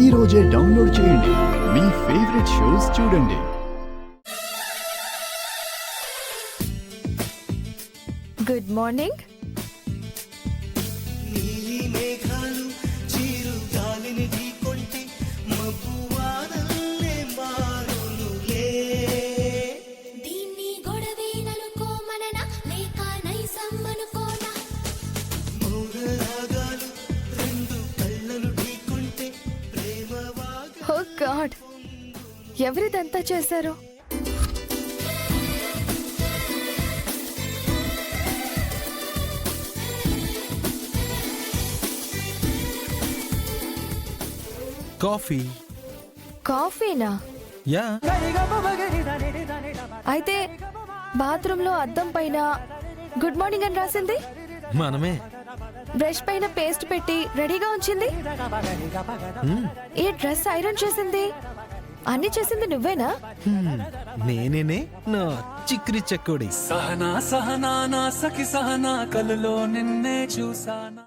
ఈ రోజే డౌన్లోడ్ చేయండి. మీ ఫేవరెట్ షోస్ చూడండి. Good morning. ఓ గాడ్, ఎవరిదంతా చేశారు? కాఫీనా? యా. అయితే బాత్రూమ్ లో అద్దం పైన గుడ్ మార్నింగ్ అని రాసింది మనమే. బ్రష్ పైన పేస్ట్ పెట్టి రెడీగా ఉంచింది. ఈ డ్రెస్ ఐరన్ చేసింది, అన్ని చేసింది నువ్వేనా? నేనేనే నా చిక్రి చెక్కోడి. సహనా సహనా నా సఖి సహనా కలలో నిన్నే చూసానా.